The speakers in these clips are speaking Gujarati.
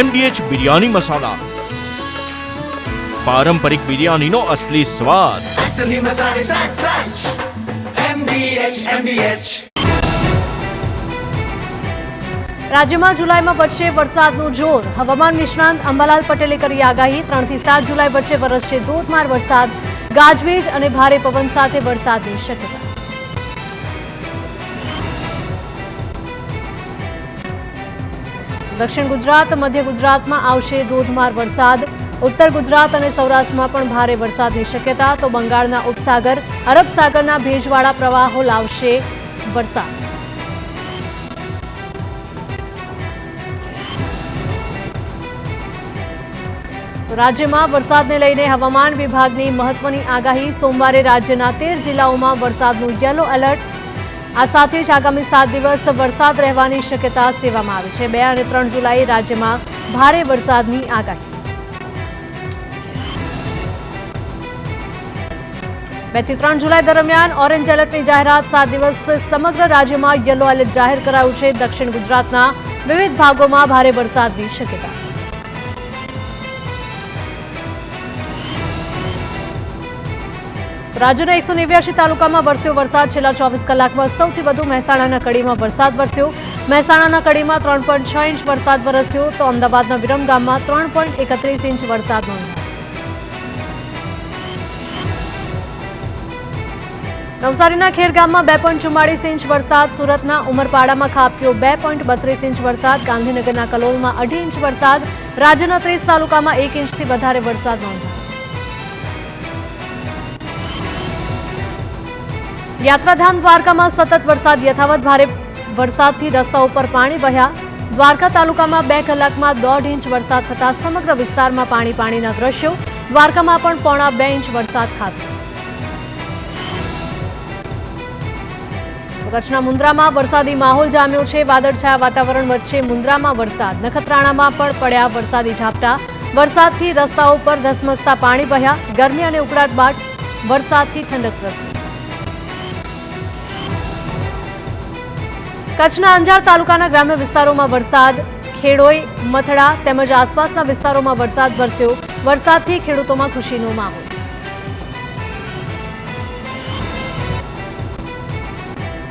MDH બિરયાની મસાલા, પારંપરિક બિરયાનીનો અસલી સ્વાદ. असली मसाले सच सच MDH. રાજ્યમાં જુલાઈમાં વધશે વરસાદનું જોર. હવામાન નિષ્ણાંત અંબાલાલ પટેલે કરી આગાહી. 3 થી 7 જુલાઈ વચ્ચે વરસશે ધોધમાર વરસાદ, ગાજવીજ અને ભારે પવન સાથે વરસાદની શક્યતા. દક્ષિણ ગુજરાત, મધ્ય ગુજરાતમાં આવશે ધોધમાર વરસાદ. ઉત્તર ગુજરાત અને સૌરાષ્ટ્રમાં પણ ભારે વરસાદની શક્યતા. તો બંગાળના ઉપસાગર, અરબ સાગરના ભેજવાળા પ્રવાહો લાવશે વરસાદ. રાજ્યમાં વરસાદને લઈને હવામાન વિભાગની મહત્વની આગાહી. સોમવારે રાજ્યના 13 જિલ્લાઓમાં વરસાદનું યલો એલર્ટ. આ સાથે જ આગામી 7 દિવસ વરસાદ રહેવાની શક્યતા સેવામાં આવી છે. 2 અને 3 જુલાઈ રાજ્યમાં ભારે વરસાદની આગાહી. 2 થી 3 જુલાઈ દરમિયાન ઓરેન્જ એલર્ટની જાહેરાત. 7 દિવસ સમગ્ર રાજ્યમાં યલો એલર્ટ જાહેર કરાયું છે. દક્ષિણ ગુજરાતના વિવિધ ભાગોમાં ભારે વરસાદની શક્યતા. રાજ્યના 189 તાલુકામાં વરસ્યો વરસાદ. છેલ્લા 24 કલાકમાં સૌથી વધુ મહેસાણાના કડીમાં વરસાદ વરસ્યો. મહેસાણાના કડીમાં 3.6 ઇંચ વરસાદ વરસ્યો. તો અમદાવાદના વિરમગામમાં 3.31 ઇંચ વરસાદ નોંધાયો. નવસારીના ખેરગામમાં 2.44 ઇંચ વરસાદ. સુરતના ઉમરપાડામાં ખાબક્યો 2.32 ઇંચ વરસાદ. ગાંધીનગરના કલોલમાં 2.5 ઇંચ વરસાદ. રાજ્યના 30 તાલુકામાં 1 ઇંચથી વધારે વરસાદ નોંધાયો. યાત્રાધામ દ્વારકામાં સતત વરસાદ યથાવત. ભારે વરસાદથી રસ્તાઓ પર પાણી વહ્યા. દ્વારકા તાલુકામાં 2 કલાકમાં 1.5 ઇંચ વરસાદ થતા સમગ્ર વિસ્તારમાં પાણીના દ્રશ્યો. દ્વારકામાં પણ 1.25 ઇંચ વરસાદ ખાબક્યો. કચ્છના મુન્દ્રામાં વરસાદી માહોલ જામ્યો છે. વાદળછાયા વાતાવરણ વચ્ચે મુન્દ્રામાં વરસાદ. નખત્રાણામાં પણ પડ્યા વરસાદી ઝાપટા. વરસાદથી રસ્તાઓ પર ધસમસતા પાણી વહ્યા. ગરમી અને ઉકળાટ બાદ વરસાદથી ઠંડક પ્રસરી. કચ્છના અંજાર તાલુકાના ગ્રામ્ય વિસ્તારોમાં વરસાદ. ખેડોઈ, મથડા તેમજ આસપાસના વિસ્તારોમાં વરસાદ વરસ્યો. વરસાદથી ખેડૂતોમાં ખુશીનો માહોલ.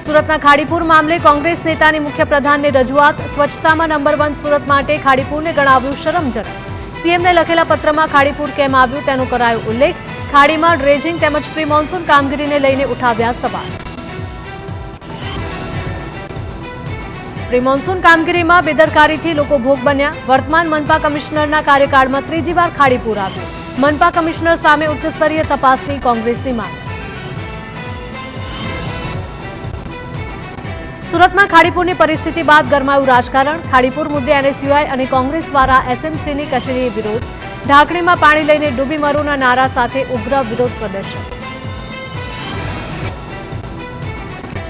સુરતના ખાડીપુર મામલે કોંગ્રેસ નેતાની મુખ્યપ્રધાનને રજૂઆત. સ્વચ્છતામાં નંબર 1 સુરત માટે ખાડીપુરને ગણાવ્યું શરમજનક. સીએમને લખેલા પત્રમાં ખાડીપુર કેમ આવ્યું તેનો કરાયો ઉલ્લેખ. ખાડીમાં ડ્રેજિંગ તેમજ પ્રી મોન્સૂન કામગીરીને લઈને ઉઠાવ્યા સવાલ. પ્રી મોન્સૂન કામગીરીમાં બેદરકારીથી લોકો ભોગ બન્યા. વર્તમાન મનપા કમિશનરના કાર્યકાળમાં 3જી વાર ખાડીપુર આવ્યું. મનપા કમિશનર સામે ઉચ્ચસ્તરીય તપાસની કોંગ્રેસની માંગ. સુરતમાં ખાડીપુરની પરિસ્થિતિ બાદ ગરમાયું રાજકારણ. ખાડીપુર મુદ્દે NSUI અને કોંગ્રેસ દ્વારા SMCની કચેરીએ વિરોધ. ઢાંકણીમાં પાણી લઈને ડૂબી મરોના નારા સાથે ઉગ્ર વિરોધ પ્રદર્શન.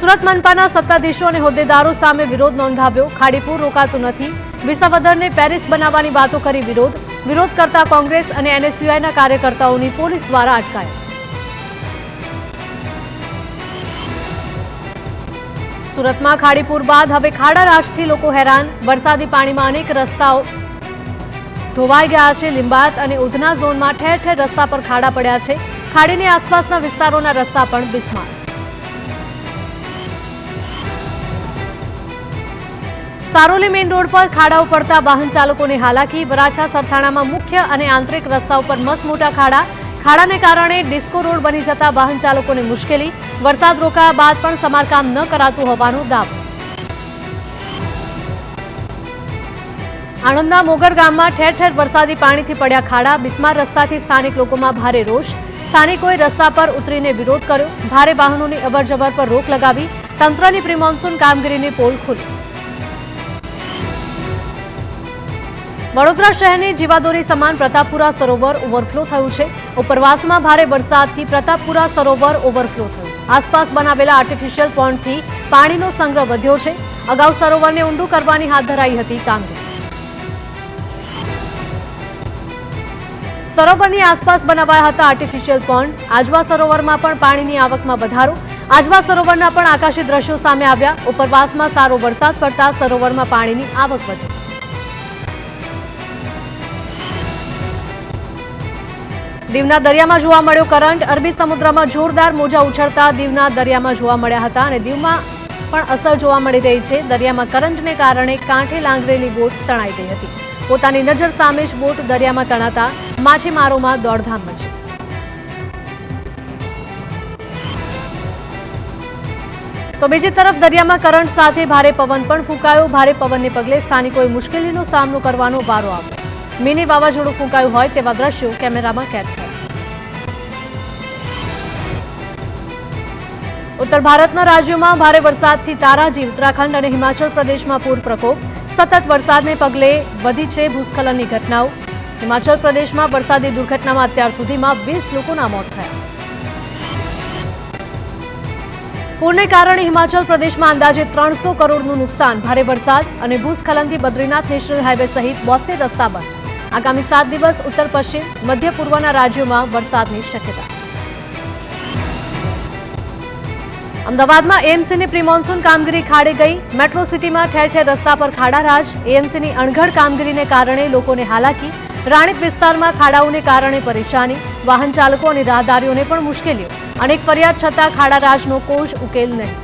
સુરત મનપાના સત્તાધીશો અને હોદ્દેદારો સામે વિરોધ નોંધાવ્યો. ખાડીપુર રોકાતું નથી. વિસાવદરને પેરિસ બનાવવાની વાતો કરી વિરોધ. વિરોધ કરતા કોંગ્રેસ અને NSUIના કાર્યકર્તાઓની પોલીસ દ્વારા અટકાયત. સુરતમાં ખાડીપુર બાદ હવે ખાડા રાજથી લોકો હેરાન. વરસાદી પાણીમાં અનેક રસ્તાઓ ધોવાઈ ગયા છે. લિંબાયત અને ઉધના ઝોનમાં ઠેર ઠેર રસ્તા પર ખાડા પડ્યા છે. ખાડીની આસપાસના વિસ્તારોના રસ્તા પણ બિસ્માર. સારોલી મેઇન રોડ પર ખાડાઓ પડતા વાહન ચાલકોને હાલાકી. વરાછા સરથાણામાં મુખ્ય અને આંતરિક રસ્તાઓ પર મસમોટા ખાડા. ખાડાને કારણે ડિસ્કો રોડ બની જતા વાહન ચાલકોને મુશ્કેલી. વરસાદ રોકાયા બાદ પણ સમારકામ ન કરાતું હોવાનો દાવો. આણંદના મોગર ગામમાં ઠેર ઠેર વરસાદી પાણીથી પડ્યા ખાડા. બિસ્માર રસ્તાથી સ્થાનિક લોકોમાં ભારે રોષ. સ્થાનિકોએ રસ્તા પર ઉતરીને વિરોધ કર્યો. ભારે વાહનોની અવરજવર પર રોક લગાવી. તંત્રની પ્રી મોન્સૂન કામગીરીની પોલ ખુલી. વડોદરા શહેરની જીવાદોરી સમાન પ્રતાપપુરા સરોવર ઓવરફ્લો થયું છે. ઉપરવાસમાં ભારે વરસાદથી પ્રતાપપુરા સરોવર ઓવરફ્લો થયું. આસપાસ બનાવેલા આર્ટિફિશિયલ પોન્ડથી પાણીનો સંગ્રહ વધ્યો છે. અગાઉ સરોવરને ઊંડું કરવાની હાથ ધરાઈ હતી કામગીરી. સરોવરની આસપાસ બનાવાયા હતા આર્ટિફિશિયલ પોન્ડ. આજવા સરોવરમાં પણ પાણીની આવકમાં વધારો. આજવા સરોવરના પણ આકાશી દ્રશ્યો સામે આવ્યા. ઉપરવાસમાં સારો વરસાદ પડતા સરોવરમાં પાણીની આવક વધી. દીવના દરિયામાં જોવા મળ્યો કરંટ. અરબી સમુદ્રમાં જોરદાર મોજા ઉછળતા દીવના દરિયામાં જોવા મળ્યા હતા અને દીવમાં પણ અસર જોવા મળી રહી છે. દરિયામાં કરંટને કારણે કાંઠે લાંગરેલી બોટ તણાઈ ગઈ હતી. પોતાની નજર સામે જ બોટ દરિયામાં તણાતા માછીમારોમાં દોડધામ મચી. તો બીજી તરફ દરિયામાં કરંટ સાથે ભારે પવન પણ ફૂંકાયો. ભારે પવનને પગલે સ્થાનિકોએ મુશ્કેલીનો સામનો કરવાનો વારો આવ્યો. મિની વાવાઝોડું ફૂંકાયું હોય તેવા દ્રશ્યો કેમેરામાં કેદ થયા. ઉત્તર ભારતના રાજ્યોમાં ભારે વરસાદથી તારાજી, ઉત્તરાખંડ અને હિમાચલ પ્રદેશમાં પૂર પ્રકોપ. સતત વરસાદને પગલે વધી છે ભૂસ્ખલનની ઘટનાઓ. હિમાચલ પ્રદેશમાં વરસાદી દુર્ઘટનામાં અત્યાર સુધીમાં 20 લોકોના મોત થયા. પૂરને કારણે હિમાચલ પ્રદેશમાં અંદાજે 300 કરોડનું નુકસાન. ભારે વરસાદ અને ભૂસ્ખલનથી બદ્રીનાથ નેશનલ હાઈવે સહિત 72 રસ્તા બંધ. આગામી 7 દિવસ ઉત્તર પશ્ચિમ મધ્ય પૂર્વના રાજ્યોમાં વરસાદની શક્યતા. અમદાવાદમાં એએમસીની પ્રી મોન્સૂન કામગીરી ખાડે ગઈ. મેટ્રો સિટીમાં ઠેર ઠેર રસ્તા પર ખાડારાજ. એએમસીની અણઘડ કામગીરીને કારણે લોકોને હાલાકી. રાણીપ વિસ્તારમાં ખાડાઓને કારણે પરેશાની. વાહન ચાલકો અને રાહદારીઓને પણ મુશ્કેલીઓ. અનેક ફરિયાદ છતાં ખાડારાજનો કોઈ જ ઉકેલ નહીં.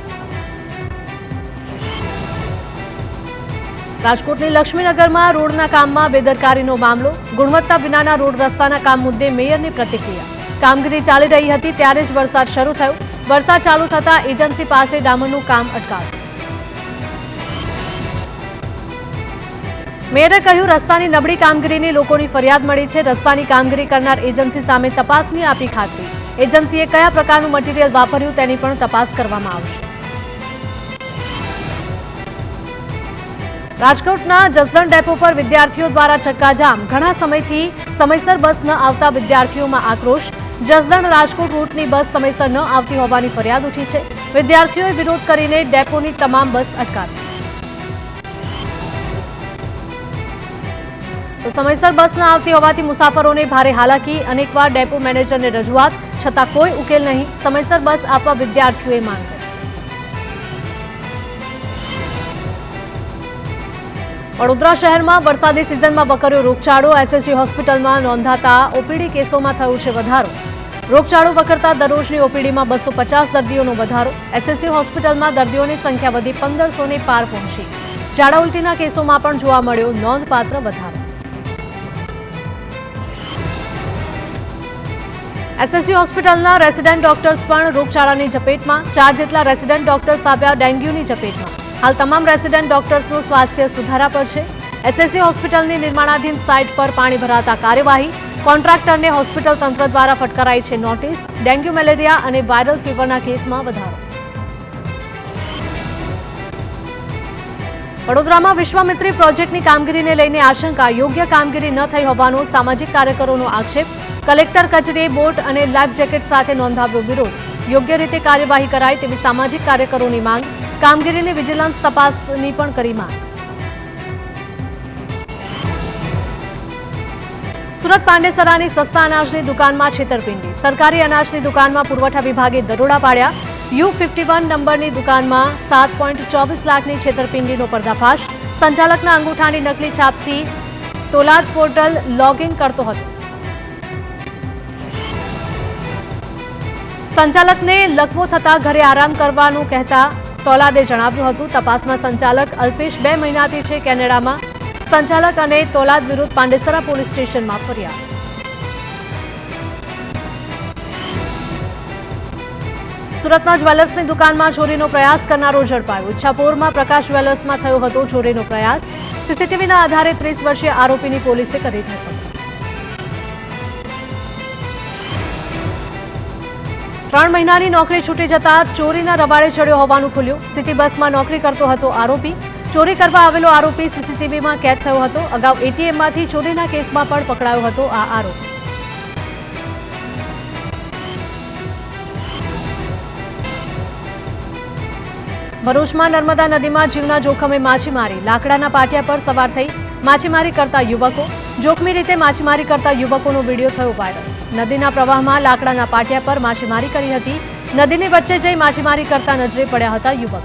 રાજકોટની લક્ષ્મીનગરમાં રોડના કામમાં બેદરકારીનો મામલો. ગુણવત્તા વિનાના રોડ રસ્તાના કામ મુદ્દે મેયરની પ્રતિક્રિયા. કામગીરી ચાલી રહી હતી ત્યારે જ વરસાદ શરૂ થયો. વરસાદ ચાલુ થતાં એજન્સી પાસે ડામરનું કામ અટકાવ્યું. મેયરે કહ્યું, રસ્તાની નબળી કામગીરીની લોકોની ફરિયાદ મળી છે. રસ્તાની કામગીરી કરનાર એજન્સી સામે તપાસની આપી ખાતરી. એજન્સીએ કયા પ્રકારનું મટીરીયલ વાપર્યું તેની પણ તપાસ કરવામાં આવશે. રાજકોટના જસદણ ડેપો પર વિદ્યાર્થીઓ દ્વારા ચક્કાજામ. ઘણા સમયથી સમયસર બસ ન આવતા વિદ્યાર્થીઓમાં આક્રોશ. જસદણ રાજકોટ રૂટની બસ સમયસર ન આવતી હોવાની ફરિયાદ ઉઠી છે. વિદ્યાર્થીઓએ વિરોધ કરીને ડેપોની તમામ બસ અટકાવી. તો સમયસર બસ ન આવતી હોવાથી મુસાફરોને ભારે હાલાકી. અનેકવાર ડેપો મેનેજરને રજૂઆત છતાં કોઈ ઉકેલ નહીં. સમયસર બસ આપવા વિદ્યાર્થીઓએ માંગ કરી. વડોદરા શહેરમાં વરસાદી સિઝનમાં વકર્યો રોગચાળો. એસએસજી હોસ્પિટલમાં નોંધાતા ઓપીડી કેસોમાં થયો છે વધારો. રોગચાળો વકરતા દરરોજની ઓપીડીમાં 250 દર્દીઓનો વધારો. એસએસજી હોસ્પિટલમાં દર્દીઓની સંખ્યા વધી 1500ને પાર પહોંચી. ઝાડા ઉલટીના કેસોમાં પણ જોવા મળ્યો નોંધપાત્ર વધારો. એસએસજી હોસ્પિટલના રેસિડેન્ટ ડોક્ટર્સ પણ રોગચાળાની ઝપેટમાં. 4 જેટલા રેસિડેન્ટ ડોક્ટર્સ આવ્યા ડેન્ગ્યુની ઝપેટમાં. હાલ તમામ રેસિડેન્ટ ડોક્ટર્સનું સ્વાસ્થ્ય સુધારા પર છે. એસએસજી હોસ્પિટલની નિર્માણાધીન સાઇટ પર પાણી ભરાતા કાર્યવાહી. કોન્ટ્રાક્ટરને હોસ્પિટલ તંત્ર દ્વારા ફટકારાઈ છે નોટિસ. ડેન્ગ્યુ, મેલેરિયા અને વાયરલ ફીવરના કેસમાં વધારો. વડોદરામાં વિશ્વામિત્રી પ્રોજેક્ટની કામગીરીને લઈને આશંકા. યોગ્ય કામગીરી ન થઈ હોવાનો સામાજિક કાર્યકરોનો આક્ષેપ. કલેક્ટર કચેરીએ બોટ અને લાઈફ જેકેટ સાથે નોંધાવ્યો વિરોધ. યોગ્ય રીતે કાર્યવાહી કરાય તેવી સામાજિક કાર્યકરોની માંગ. કામગીરીની વિજિલન્સ તપાસની પણ કરી માંગ. સુરત પાંડેસરાની સસ્તા અનાજની દુકાનમાં છેતરપિંડી. સરકારી અનાજની દુકાનમાં પુરવઠા વિભાગે દરોડા પાડ્યા. U51 નંબરની દુકાનમાં 7.24 લાખની છેતરપિંડીનો પર્દાફાશ. સંચાલકના અંગૂઠાની નકલી છાપથી તોલાદ પોર્ટલ લોગિન કરતો હતો. સંચાલકને લકવો થતા ઘરે આરામ કરવાનું કહેતા તોલાદે જણાવ્યું હતું. તપાસમાં સંચાલક અલ્પેશ 2 મહિનાથી છે કેનેડામાં. સંચાલક અને તોલાદ વિરુદ્ધ પાંડેસરા પોલીસ સ્ટેશનમાં ફરિયાદ. સુરતમાં જ્વેલર્સની દુકાનમાં ચોરીનો પ્રયાસ કરનારો ઝડપાયો. ઈચ્છાપોરમાં પ્રકાશ જ્વેલર્સમાં થયો હતો ચોરીનો પ્રયાસ. સીસીટીવીના આધારે 30 વર્ષીય આરોપીની પોલીસે કરી ધરપકડ. 3 મહિનાની નોકરી છૂટી જતા ચોરીના રવાડે ચડ્યો હોવાનું ખુલ્યું. સિટી બસમાં નોકરી કરતો હતો આરોપી. ચોરી કરવા આવેલો આરોપી સીસીટીવીમાં કેદ થયો હતો. અગાઉ એટીએમમાંથી ચોરીના કેસમાં પણ પકડાયો હતો આ આરોપી. ભરૂચમાં નર્મદા નદીમાં જીવના જોખમે માછીમારી. લાકડાના પાટિયા પર સવાર થઈ માછીમારી કરતા યુવકો. જોખમી રીતે માછીમારી કરતા યુવકોનો વિડીયો થયો વાયરલ. નદીના પ્રવાહમાં લાકડાના પાટિયા પર માછીમારી કરી હતી. નદીની વચ્ચે જઈ માછીમારી કરતા નજરે પડ્યા હતા યુવકો.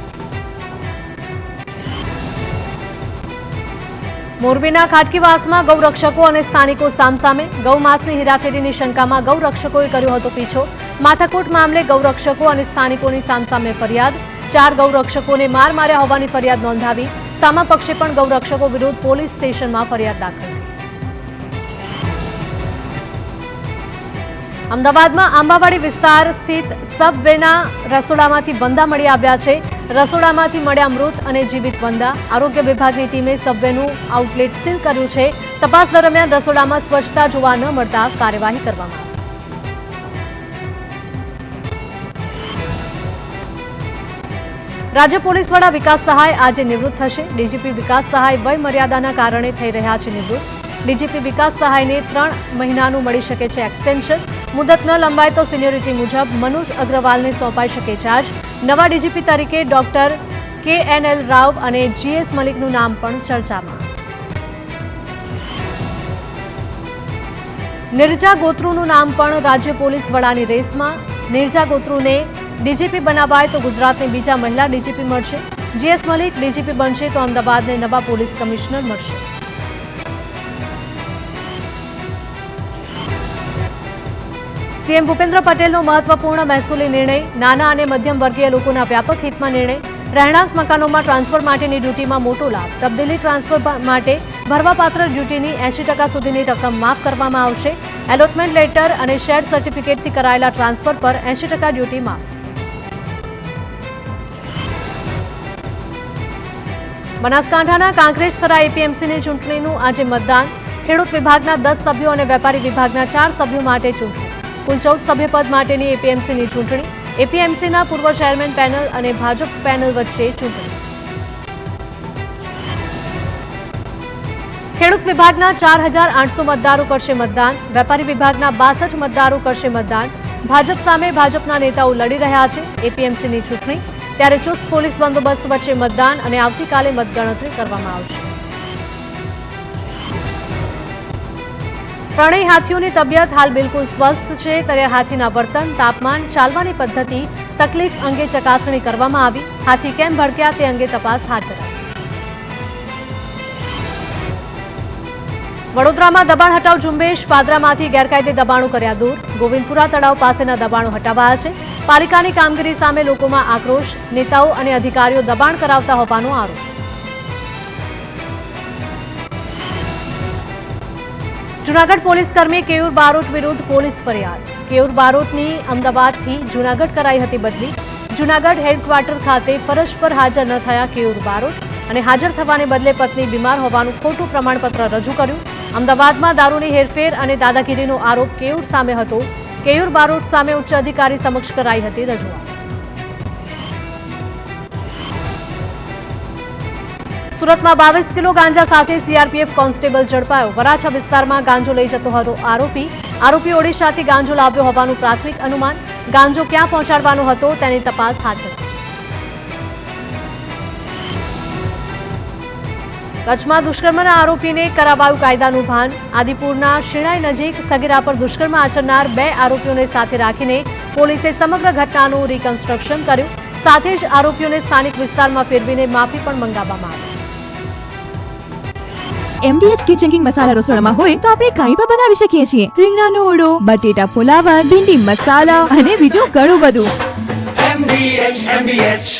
મોરબીના ખાટકીવાસમાં ગૌરક્ષકો અને સ્થાનિકો સામસામે ગૌમાંસની હેરાફેરીની શંકામાં ગૌરક્ષકોએ કર્યો હતો પીછો. માથાકૂટ મામલે ગૌરક્ષકો અને સ્થાનિકોની સામસામે ફરિયાદ. 4 ગૌરક્ષકોને માર માર્યા હોવાની ફરિયાદ નોંધાવી. સામા પક્ષે પણ ગૌરક્ષકો વિરુદ્ધ પોલીસ સ્ટેશનમાં ફરિયાદ દાખલ કરી. અમદાવાદમાં આંબાવાડી વિસ્તાર સ્થિત સબવેના રસોડામાંથી વંદા મળી આવ્યા છે. રસોડામાંથી મળ્યા મૃત અને જીવિત વંદા. આરોગ્ય વિભાગની ટીમે સબવેનું આઉટલેટ સીલ કર્યું છે. તપાસ દરમિયાન રસોડામાં સ્વચ્છતા જોવા ન મળતા કાર્યવાહી કરવામાં આવી. રાજ્ય પોલીસ વડા વિકાસ સહાય આજે નિવૃત્ત થશે. ડીજીપી વિકાસ સહાય વય મર્યાદાના કારણે થઈ રહ્યા છે નિવૃત્ત. ડીજીપી વિકાસ સહાયને 3 મહિનાનું મળી શકે છે એક્સટેન્શન. મુદત ન લંબાય તો સિનિયોરિટી મુજબ મનોજ અગ્રવાલને સોંપાઈ શકે ચાર્જ. નવા ડીજીપી તરીકે ડોક્ટર KNL રાવ અને GS મલિકનું નામ પણ ચર્ચામાં. નિર્જા ગોત્રુનું નામ પણ રાજ્ય પોલીસ વડાની રેસમાં. નિર્જા ગોત્રુને ડીજીપી બનાવાય તો ગુજરાતને બીજા મહિલા ડીજીપી મળશે. GS મલિક ડીજીપી બનશે તો અમદાવાદને નવા પોલીસ કમિશનર મળશે. સીએમ ભૂપેન્દ્ર પટેલનો મહત્વપૂર્ણ મહેસૂલી નિર્ણય. નાના અને મધ્યમ વર્ગીય લોકોના વ્યાપક હિતમાં નિર્ણય. રહેણાંક મકાનોમાં ટ્રાન્સફર માટેની ડ્યુટીમાં મોટો લાભ. તબદીલી ટ્રાન્સફર માટે ભરવાપાત્ર ડ્યુટીની 80% સુધીની રકમ માફ કરવામાં આવશે. એલોટમેન્ટ લેટર અને શેડ સર્ટિફિકેટથી કરાયેલા ટ્રાન્સફર પર 80% ડ્યુટી માફ. બનાસકાંઠાના કાંકરેજ-થરા એપીએમસીની ચૂંટણીનું આજે મતદાન. ખેડૂત વિભાગના 10 સભ્યો અને વેપારી વિભાગના 4 સભ્યો માટે ચૂંટણી. કુલ 14 સભ્યપદ માટેની એપીએમસીની ચૂંટણી. એપીએમસીના પૂર્વ ચેરમેન પેનલ અને ભાજપ પેનલ વચ્ચે ચૂંટણી. ખેડૂત વિભાગના 4,800 મતદારો કરશે મતદાન. વેપારી વિભાગના 62 મતદારો કરશે મતદાન. ભાજપ સામે ભાજપના નેતાઓ લડી રહ્યા છે એપીએમસીની ચૂંટણી. ત્યારે ચુસ્ત પોલીસ બંદોબસ્ત વચ્ચે મતદાન અને આવતીકાલે મતગણતરી કરવામાં આવશે. ત્રણેય હાથીઓની તબિયત હાલ બિલકુલ સ્વસ્થ છે. ત્યારે હાથીના વર્તન, તાપમાન, ચાલવાની પદ્ધતિ, તકલીફ અંગે ચકાસણી કરવામાં આવી. હાથી કેમ ભડક્યા તે અંગે તપાસ હાથ ધરાઈ. વડોદરામાં દબાણ હટાવ ઝુંબેશ. પાદરામાંથી ગેરકાયદે દબાણો કર્યા દૂર. ગોવિંદપુરા તળાવ પાસેના દબાણો હટાવાયા છે. પાલિકાની કામગીરી સામે લોકોમાં આક્રોશ. નેતાઓ અને અધિકારીઓ દબાણ કરાવતા હોવાનો આરોપ. જૂનાગઢ પોલીસ કર્મી કેયુર બારોટ વિરુદ્ધ પોલીસ ફરિયાદ. કેયુર બારોટની અમદાવાદથી જૂનાગઢ કરાઈ હતી બદલી. જૂનાગઢ હેડક્વાર્ટર ખાતે ફરજ પર હાજર ન થયા કેયુર બારોટ અને હાજર થવાને બદલે પત્ની બીમાર હોવાનું ખોટું પ્રમાણપત્ર રજૂ કર્યું. અમદાવાદમાં દારૂની હેરફેર અને દાદાગીરીનો આરોપ કેયુર સામે હતો. કેયુર બારોટ સામે ઉચ્ચ અધિકારી સમક્ષ કરાઈ હતી રજૂઆત. સુરતમાં 22 કિલો ગાંજા સાથે સીઆરપીએફ કોન્સ્ટેબલ ઝડપાયો. વરાછા વિસ્તારમાં ગાંજો લઈ જતો હતો આરોપી. આરોપી ઓડિશાથી ગાંજો લાવ્યો હોવાનું પ્રાથમિક અનુમાન. ગાંજો ક્યાં પહોંચાડવાનો હતો તેની તપાસ હાથ ધરી. કચ્છમાં દુષ્કર્મના આરોપીને કરાવાયું કાયદાનું ભાન. આદિપુરના શિણાઈ નજીક સગીરા પર દુષ્કર્મ આચરનાર 2 આરોપીઓને સાથે રાખીને પોલીસે સમગ્ર ઘટનાનું રિકન્સ્ટ્રક્શન કર્યું. સાથે જ આરોપીઓને સ્થાનિક વિસ્તારમાં ફેરવીને માફી પણ મંગાવવામાં આવી. MDH કિચન કિંગ મસાલા રસોડામાં હોય તો આપણે કાંઈ પણ બનાવી શકીએ છીએ. રીંગણાનો ઓળો, બટેટા ફુલાવર, ભીંડી મસાલા અને બીજું ઘણું બધું. MDH